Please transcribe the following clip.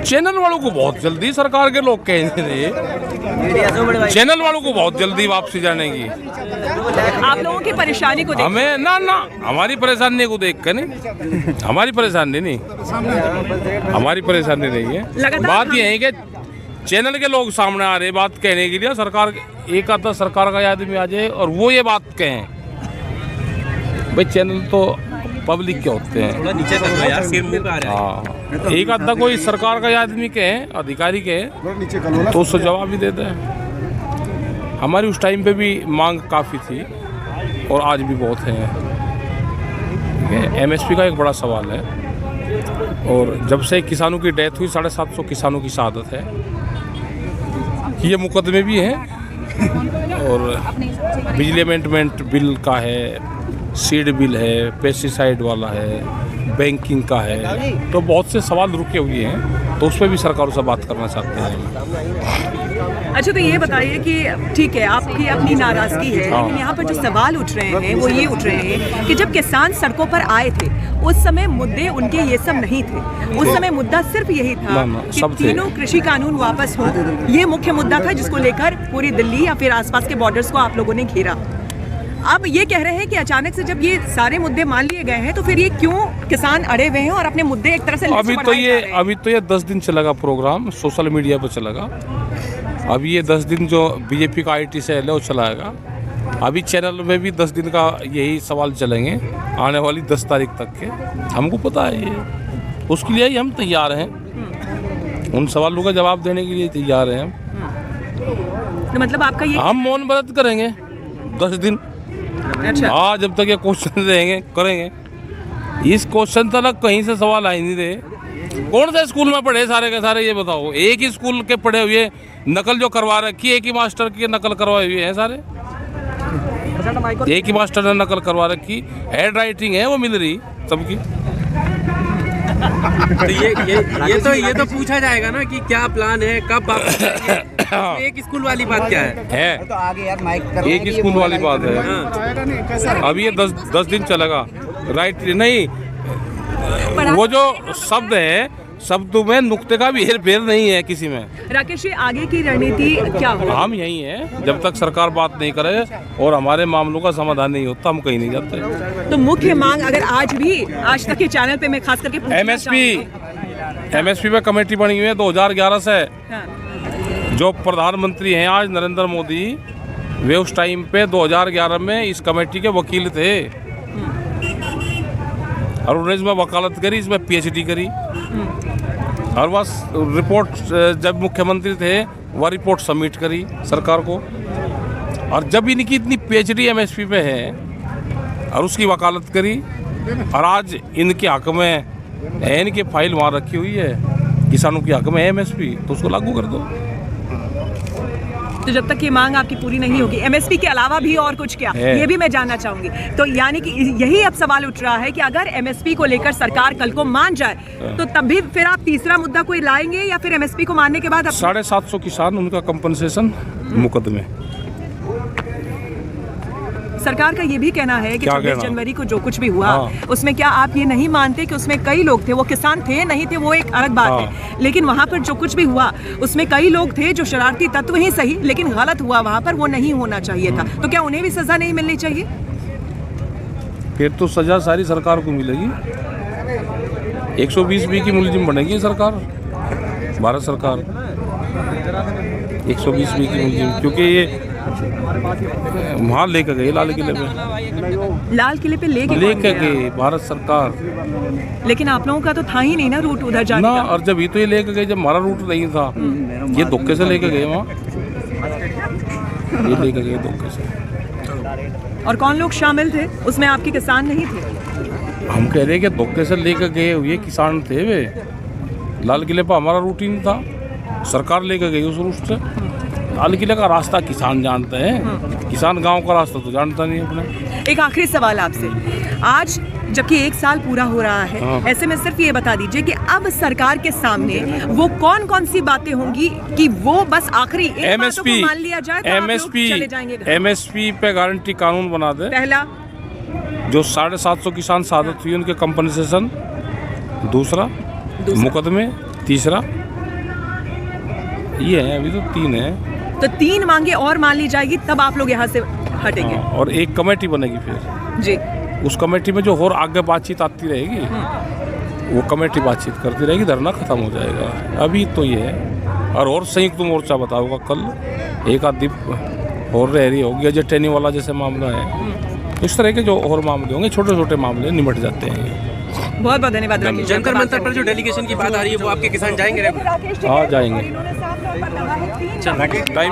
Channel वालों को बहुत जल्दी सरकार के लोग कहेंगे, चैनल वालों को बहुत जल्दी वापसी जाने की। आप लोगों की परेशानी को हमें ना हमारी परेशानी को देख कर नहीं, हमारी परेशानी नहीं, हमारी परेशानी नहीं है। बात यह है कि चैनल के लोग सामने आ रहे बात कहने के लिए, सरकार एक आधा सरकार का आदमी आ जाए और वो ये बात कहें, भाई चैनल तो पब्लिक के होते हैं, नीचे तक यार सिर मुंह पे आ रहा है। हाँ, एक आधा कोई सरकार का आदमी कहे, अधिकारी कहे तो उससे जवाब भी देते हैं। हमारी उस टाइम पे भी मांग काफ़ी थी और आज भी बहुत है। एमएसपी का एक बड़ा सवाल है और जब से किसानों की डेथ हुई 750 किसानों की शहादत है, ये मुकदमे भी हैं और बिजली अमेंडमेंट बिल का है, सीड बिल है, पेस्टिसाइड वाला है, बैंकिंग का है, तो बहुत से सवाल रुके हुए हैं, तो उस पर भी सरकारों से बात करना चाहते हैं। अच्छा, तो ये बताइए कि ठीक है आपकी अपनी नाराजगी है, लेकिन यहाँ पर जो सवाल उठ रहे हैं वो ये उठ रहे हैं कि जब किसान सड़कों पर आए थे उस समय मुद्दे उनके ये सब नहीं थे। उस समय मुद्दा सिर्फ यही था कि तीनों कृषि कानून वापस हो, ये मुख्य मुद्दा था जिसको लेकर पूरी दिल्ली या फिर आसपास के बॉर्डर्स को आप लोगों ने घेरा। अब ये कह रहे हैं कि अचानक से जब ये सारे मुद्दे मान लिए गए हैं तो फिर ये क्यों किसान अड़े हुए हैं और अपने मुद्दे एक तरह से अभी तो ये 10 दिन चलेगा प्रोग्राम, सोशल मीडिया पर चलेगा। अभी ये 10 दिन जो बीजेपी का IT सेल है वो चलाएगा। अभी चैनल में भी 10 दिन का यही सवाल चलेंगे आने वाली 10 तारीख तक के। हमको पता है ये, उसके लिए ही हम तैयार हैं, उन सवालों का जवाब देने के लिए तैयार हैं हम। तो मतलब आपका ये हम मौन व्रत करेंगे 10 दिन। अच्छा, हाँ, जब तक ये क्वेश्चन रहेंगे करेंगे। इस क्वेश्चन तक कहीं से सवाल आ ही नहीं रहे। कौन सा स्कूल में पढ़े सारे के सारे, ये बताओ। एक ही स्कूल के पढ़े हुए, नकल जो करवा रखी है, एक ही मास्टर की नकल करवाए हुए हैं सारे, एक ही मास्टर ने नकल करवा रखी, हैंड राइटिंग है वो मिल रही सबकी। तो ये तो पूछा जाएगा ना कि क्या प्लान है, कब वापस जाएंगे। एक स्कूल वाली बात क्या है? तो आगे यार माइक कर, एक स्कूल वाली बात है। अभी ये 10 दिन चलेगा। राइट नहीं, वो जो शब्द है, शब्दों में नुक्ते का भी हेर फेर नहीं है किसी में। राकेश जी, आगे की रणनीति क्या होगी? हम यही हैं, जब तक सरकार बात नहीं करे और हमारे मामलों का समाधान नहीं होता हम कहीं नहीं जाते। तो मुख्य मांग अगर आज तक के चैनल पे मैं खास करके एमएसपी पे कमेटी बनी हुई है 2011 से। हाँ। जो प्रधानमंत्री हैं आज नरेंद्र मोदी, वे उस टाइम पे 2011 में इस कमेटी के वकील थे और उन्होंने इसमें वकालत करी, इसमें PhD करी और बस रिपोर्ट जब मुख्यमंत्री थे वह रिपोर्ट सबमिट करी सरकार को। और जब इनकी इतनी PhD MSP पे है और उसकी वकालत करी और आज इनके हक में इनकी फाइल वहाँ रखी हुई है, किसानों के हक में MSP, तो उसको लागू कर दो। तो जब तक ये मांग आपकी पूरी नहीं होगी, MSP के अलावा भी और कुछ क्या, ये भी मैं जानना चाहूंगी। तो यानी कि यही अब सवाल उठ रहा है कि अगर MSP को लेकर सरकार कल को मान जाए तो तब भी फिर आप तीसरा मुद्दा कोई लाएंगे या फिर MSP को मानने के बाद 750 किसान, उनका कंपनसेशन मुकदमे। सरकार का ये भी कहना है कि 26 जनवरी को जो कुछ भी हुआ उसमें क्या आप ये नहीं मानते कि उसमें कई लोग थे, वो किसान थे नहीं थे वो एक अलग बात है, लेकिन वहाँ पर जो कुछ भी हुआ उसमें कई लोग थे जो शरारती तत्व ही सही, लेकिन गलत हुआ वहाँ पर, वो नहीं होना चाहिए था। तो क्या उन्हें भी सजा नहीं मिलनी चाहिए? फिर तो सजा सारी सरकार को मिलेगी। 120B की मुलजिम बनेगी सरकार, भारत सरकार 120B की मुलजिम, क्योंकि ये वहाँ लेकर गए लाल किले पे लेकर गए भारत सरकार। लेकिन आप लोगों का तो था ही नहीं ना रूट उधर जाने का। और जब ये तो ये लेकर गए, जब हमारा रूट नहीं था, ये धोखे से लेकर गए वहाँ, ये लेकर गए धोखे से। और कौन लोग शामिल थे उसमें? आपके किसान नहीं थे? हम कह रहे हैं कि धोखे से लेकर गए हुए किसान थे वे। लाल किले पर हमारा रूट ही नहीं था, सरकार लेकर गई उस रूट से। लाल किले का रास्ता किसान जानते हैं, किसान गांव का रास्ता तो जानता नहीं अपने। एक आखिरी सवाल आपसे, आज जबकि 1 साल पूरा हो रहा है, ऐसे में सिर्फ ये बता दीजिए कि अब सरकार के सामने वो कौन कौन सी बातें होंगी कि वो बस आखिरी एक बातों को मान लिया जाए तो आप लोग चले जाएंगे? MSP पे गारंटी कानून बना दे। पहला, जो 750 किसान शहादत हुई उनके कंपनसेशन। दूसरा मुकदमे तीसरा ये है, अभी तो 3 है। तो 3 मांगे और मान ली जाएगी तब आप लोग यहाँ से हटेंगे। हाँ, और एक कमेटी बनेगी फिर जी। उस कमेटी में जो और आगे बातचीत आती रहेगी वो कमेटी बातचीत करती रहेगी, धरना खत्म हो जाएगा। अभी तो ये है। और संयुक्त मोर्चा बताऊंगा कल, एक आध दिन और रही होगी, अजय टैनी वाला जैसे मामला है, तो इस तरह के जो और मामले होंगे, छोटे छोटे मामले निमट जाते हैं ये। बहुत बहुत धन्यवाद। जंतर मंतर पर जो डेलीगेशन की बात आ रही है वो आपके किसान जाएंगे? हाँ जाएंगे। चल टाइम